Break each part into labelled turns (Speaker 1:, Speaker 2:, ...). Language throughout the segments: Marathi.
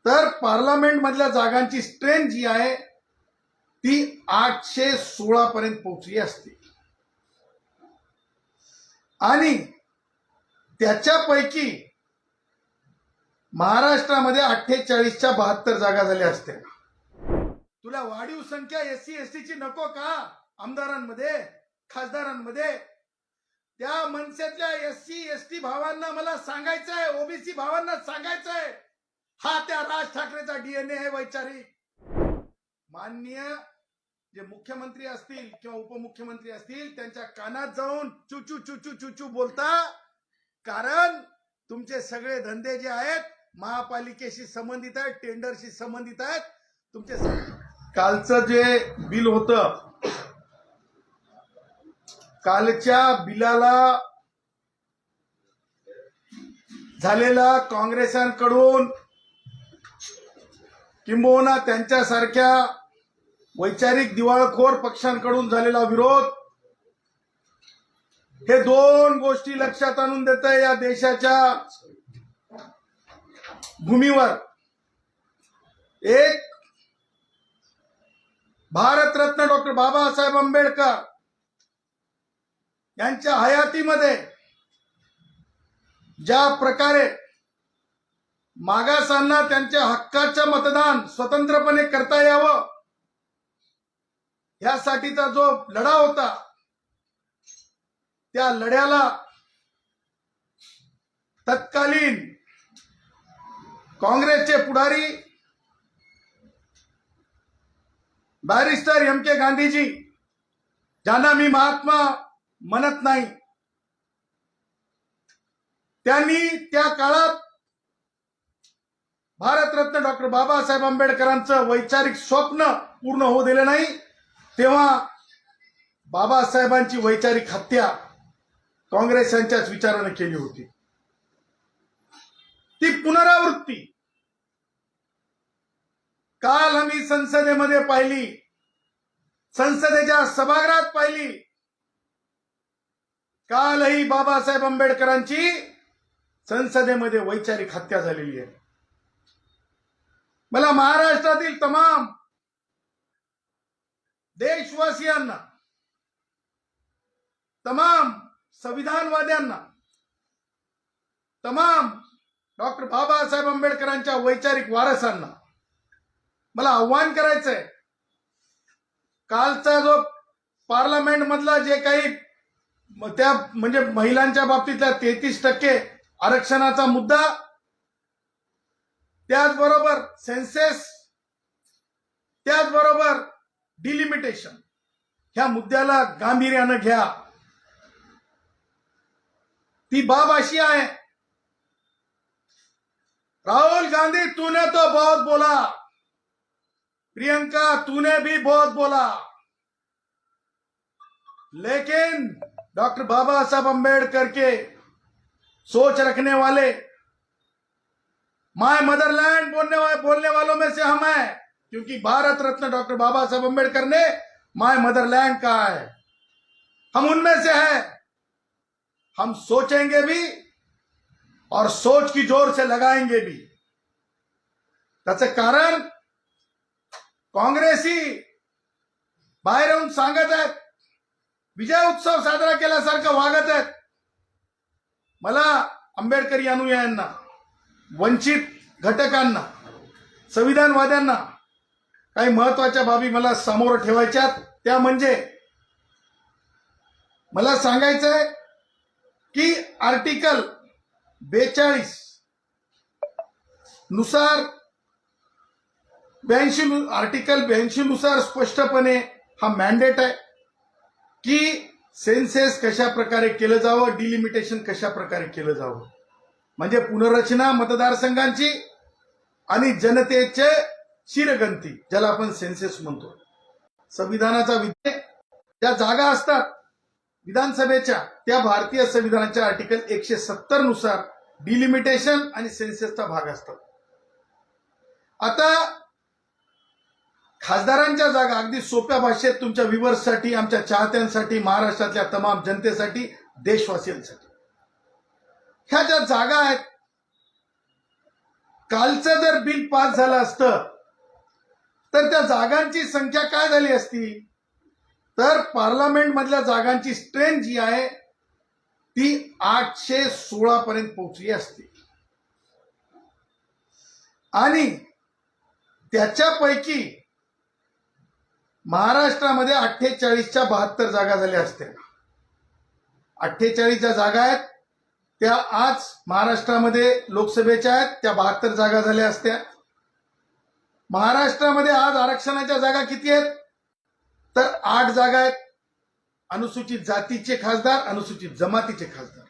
Speaker 1: तर पार्लमेंट मधल्या जागांची स्ट्रेंथ जी आहे ती 816 पर्यंत पोहोचली असते आणि त्याच्यापैकी महाराष्ट्रामध्ये 48च्या 72 जागा झाल्या असत्या। तुला वाढीव संख्या एससी एसटीची नको का आमदारांमध्ये खासदारांमध्ये? त्या मनसेतल्या एससी एसटी भावांना मला सांगायचंय, ओबीसी भावांना सांगायचंय, हा त्या राज ठाकरेचा डीएनए आहे वैचारिक। माननीय जे मुख्यमंत्री असतील किंवा उपमुख्यमंत्री असतील त्यांच्या कानात जाऊन चुचू चुचू चुचू बोलता, कारण तुमचे सगळे धंदे जे आहेत महापालिकेशी संबंधित आहेत, टेंडरशी संबंधित आहेत। तुमचे कालचं जे बिल होतं, कालच्या बिलाला झालेला काँग्रेसांकडून किंबहुना त्यांच्यासारख्या वैचारिक दिवाळखोर पक्षांकडून झालेला विरोध, हे दोन गोष्टी लक्षात आणून देत आहे या देशाच्या भूमीवर। एक, भारतरत्न डॉक्टर बाबासाहेब आंबेडकर यांच्या हयातीमध्ये ज्या प्रकारे मागासांना त्यांच्या हक्काचं मतदान स्वतंत्रपणे करता यावं यासाठीचा जो लढा होता, त्या लढ्याला तत्कालीन काँग्रेसचे पुढारी बॅरिस्टर एम.के. गांधीजी, ज्यांना मी महात्मा म्हणत नाही, त्यांनी त्या काळात भारतरत्न डॉक्टर बाबासाहेब आंबेडकरांचं वैचारिक स्वप्न पूर्ण होऊ दिले नाही। तेव्हा बाबासाहेबांची वैचारिक हत्या काँग्रेस यांच्याच विचाराने केली होती। ती पुनरावृत्ती काल आम्ही संसदेमध्ये पाहिली, संसदेच्या सभागृहात पाहिली। कालही बाबासाहेब आंबेडकरांची संसदेमध्ये वैचारिक हत्या झालेली आहे। मला महाराष्ट्रातील तमाम देशवासियांना, तमाम संविधानवाद्यांना, तमाम डॉक्टर बाबासाहेब आंबेडकरांच्या वैचारिक वारसांना मला आव्हान करायचंय, कालचा जो पार्लमेंट मधला जे काही त्या म्हणजे महिलांच्या बाबतीतला 33% आरक्षणाचा मुद्दा, त्याचबरोबर सेन्सेस, त्याचबरोबर डिलिमिटेशन, ह्या मुद्द्याला गांभीर्याने घ्या। ती बाब अशी आहे, राहुल गांधी तूने तो बहुत बोला, प्रियंका तूने भी बहुत बोला, लेकिन डॉक्टर बाबा साहब अम्बेडकर के सोच रखने वाले, माय मदरलैंड बोलने वालों में से हम हैं, क्योंकि भारत रत्न डॉक्टर बाबा साहब अम्बेडकर ने माय मदरलैंड कहा है। हम उनमें से हैं। हम सोचेंगे भी और सोच की जोर से लगाएंगे भी। त्याचं कारण काँग्रेसी बाहेर येऊन सांगत आहेत, विजय उत्सव साजरा केल्यासारखं वागत आहेत। मला आंबेडकरी अनुयायांना, वंचित घटकांना, संविधानवाद्यांना काही महत्वाच्या बाबी मला समोर ठेवायच्यात। त्या म्हणजे मला सांगायचंय की आर्टिकल 42 नुसार, आर्टिकल 82 नुसार स्पष्टपणे हा मॅन्डेट आहे की सेन्सेस कशा प्रकारे केलं जावं, डिलिमिटेशन कशा प्रकारे केलं जावं, म्हणजे पुनर्रचना मतदारसंघांची आणि जनतेचे शिरगंती, ज्याला आपण सेन्सेस म्हणतो। संविधानाचा विषय ज्या जागा असतात विधानसभेच्या, त्या भारतीय संविधानाच्या आर्टिकल 170 नुसार डिलिमिटेशन आणि सेन्सेसचा भाग असतात। आता खासदारांच्या जागा अगदी सोप्या भाषेत तुमच्या व्ह्यूअर्ससाठी, आमच्या चाहत्यांसाठी, महाराष्ट्रातल्या तमाम जनतेसाठी, देशवासियांसाठी, ह्या ज्या जागा आहेत कालचं जर बिल पास झालं असतं तर त्या जागांची संख्या काय झाली असती, तर पार्लमेंट मधल्या जागांची स्ट्रेंथ जी आहे ती 816 पर्यंत पोहोचली असती. आणि त्याच्यापैकी महाराष्ट्रामध्ये 48च्या 72 जागा झाल्या असत्या. 48 ज्या जागा आहेत त्या आज महाराष्ट्रामध्ये लोकसभेच्या आहेत, त्या 72 जागा झाल्या असत्या. महाराष्ट्रामध्ये आज आरक्षणाच्या जागा किती आहेत, तर 8 जागा आहेत. अनुसूचित जातीचे खासदार, अनुसूचित जमातीचे खासदार,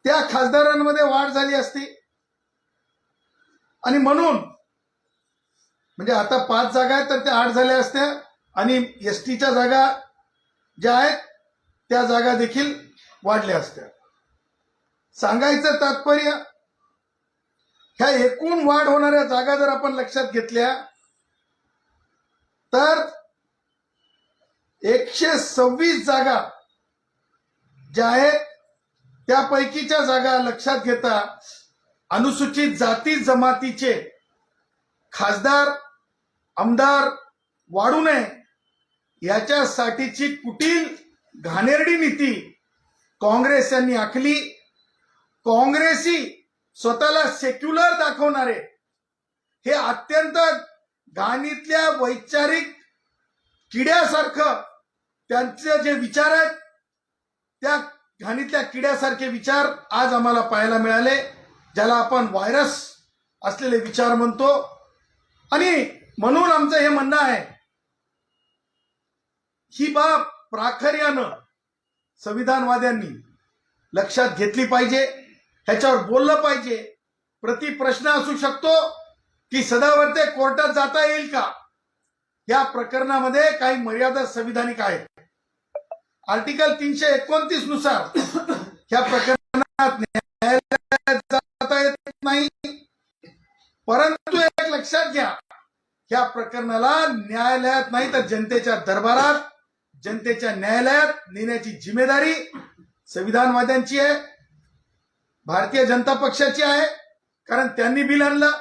Speaker 1: त्या खासदारांमध्ये वाढ झाली असती. आणि म्हणून म्हणजे आता 5 जागा आहेत तर त्या 8 झाल्या असत्या. आणि एसटीच्या जागा ज्या आहेत त्या जागा देखील वाढल्या असत्या. सांगायचं तात्पर्य, ह्या एकूण वाढ होणाऱ्या जागा जर आपण लक्षात घेतल्या तर 126 जागा ज्या आहेत त्यापैकीच्या जागा लक्षात घेता अनुसूचित जाती जमातीचे खासदार आमदार वाढू नये याच्यासाठीची कुटील घाणेरडी नीती काँग्रेस यांनी आखली. काँग्रेसी स्वतःला सेक्युलर दाखवणारे हे अत्यंत घाणीतल्या वैचारिक किड्यासारखं त्यांचे जे विचार आहेत त्या घाणीतल्या किड्यासारखे विचार आज आम्हाला पाहायला मिळाले, ज्याला आपण व्हायरस असलेले विचार म्हणतो. आणि म्हणून आमचं हे म्हणणं आहे, ही बाब प्राखर्यानं संविधानवाद्यांनी लक्षात घेतली पाहिजे, ह्याच्यावर बोललं पाहिजे. प्रति प्रश्न असू शकतो की सदावर्ते कोर्टात जाता येईल का, या प्रकरणामध्ये काही मर्यादा संविधानिक आहेत. आर्टिकल 329 नुसार ह्या प्रकरणात न्यायालयात जाता येत नाही. परंतु एक लक्षात घ्या, ह्या प्रकरणाला न्यायालयात नाही तर जनतेच्या दरबारात, जनतेच्या न्यायालयात नेण्याची जिम्मेदारी संविधानवाद्यांची आहे, भारतीय जनता पक्षाची आहे, कारण त्यांनी बिल आणलं.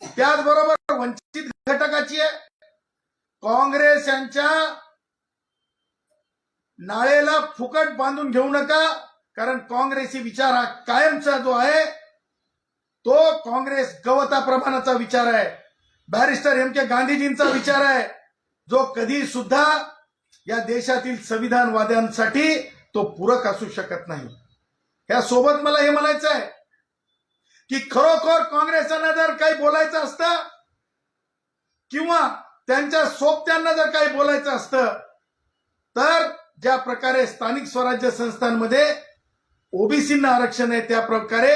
Speaker 1: त्याचबरोबर वंचित घटकाची आहे. काँग्रेस यांच्या नाळेला फुकट बांधून घेऊ नका, कारण काँग्रेसी विचार हा कायमचा जो आहे तो काँग्रेस गवताप्रमाणाचा विचार आहे. बॅरिस्टर एम के गांधीजींचा विचार आहे, जो कधी सुद्धा या देशातील संविधानवाद्यांसाठी तो पूरक असू शकत नाही. यासोबत मला हे म्हणायचं आहे की खरोखर काँग्रेसांना जर काही बोलायचं असतं किंवा त्यांच्या सोबत्यांना जर काही बोलायचं असतं तर ज्या प्रकारे स्थानिक स्वराज्य संस्थांमध्ये ओबीसींना आरक्षण आहे त्या प्रकारे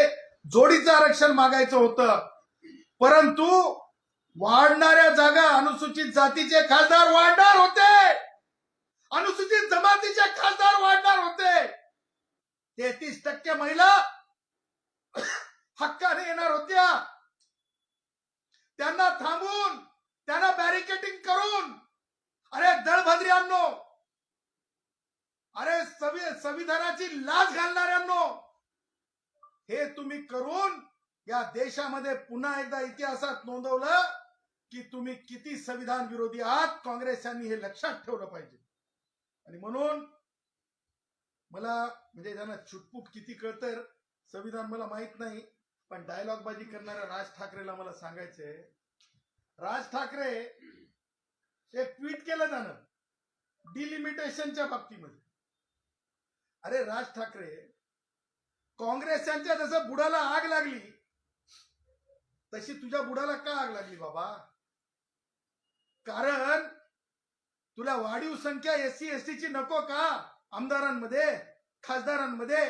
Speaker 1: जोडीचं आरक्षण मागायचं होतं. परंतु वाढणाऱ्या जागा अनुसूचित जातीचे खासदार वाढणार होते, अनुसूचित जमातीचे खासदार वाढणार होते. 33% महिला हक्काने येणार होत्या. त्यांना थांबून, त्यांना बॅरिकेडिंग करून, अरे दळभद्र्यांनो, अरे संविधानाची लाच घालणाऱ्यांनो, हे तुम्ही करून या देशामध्ये पुन्हा एकदा इतिहासात नोंदवलं की तुम्ही किती संविधान विरोधी आहात. काँग्रेसांनी हे लक्षात ठेवलं पाहिजे. आणि म्हणून मला म्हणजे त्यांना छुटपूट किती कळतंय संविधान मला माहित नाही, पण डायलॉग बाजी करणाऱ्या राज ठाकरेला मला सांगायचंय, राज ठाकरे एक ट्विट केलं त्यानं डिलिमिटेशनच्या बाबतीमध्ये. अरे राज ठाकरे, काँग्रेसांच्या जसं बुडाला आग लागली तशी तुझ्या बुडाला का आग लागली बाबा? कारण तुला वाढीव संख्या एससी एसटीची नको का आमदारांमध्ये खासदारांमध्ये?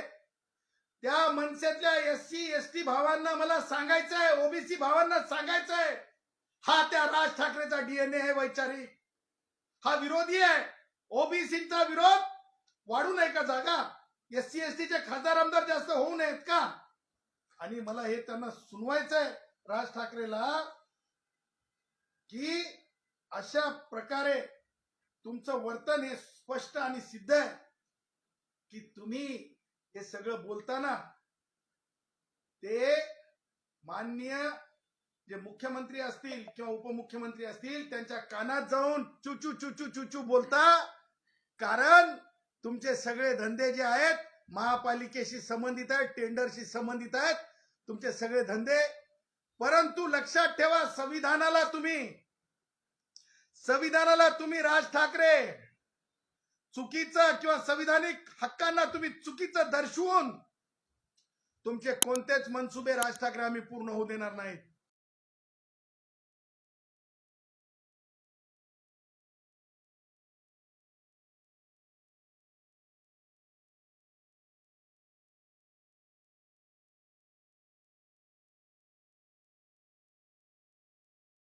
Speaker 1: त्या मनसेतल्या एससी एसटी भावांना मला सांगायचंय, ओबीसी भावांना सांगायचंय, हा त्या राज ठाकरेचा डीएनए आहे वैचारिक. हा विरोधी आहे. ओबीसीचा विरोध वाढू नये का जागा? एससी एसटीचे खासदार आमदार जास्त होऊ नयेत का? आणि मला हे त्यांना सुनवायचंय राज ठाकरेला की अशा प्रकारे तुमचं वर्तन हे स्पष्ट आणि सिद्ध आहे की तुम्ही हे सगळं बोलताना ते माननीय जे मुख्यमंत्री असतील किंवा उपमुख्यमंत्री असतील त्यांच्या कानात जाऊन चुचू चुचू चुचू बोलता, कारण तुमचे सगळे धंदे जे आहेत महापालिकेशी संबंधित आहेत, टेंडरशी संबंधित आहेत तुमचे सगळे धंदे. परंतु लक्षात ठेवा, संविधानाला तुम्ही राज ठाकरे चुकीचं किंवा संविधानिक हक्कांना तुम्ही चुकीचं दर्शवून तुमचे कोणतेच मनसुबे राज ठाकरे आम्ही पूर्ण होऊ देणार नाहीत.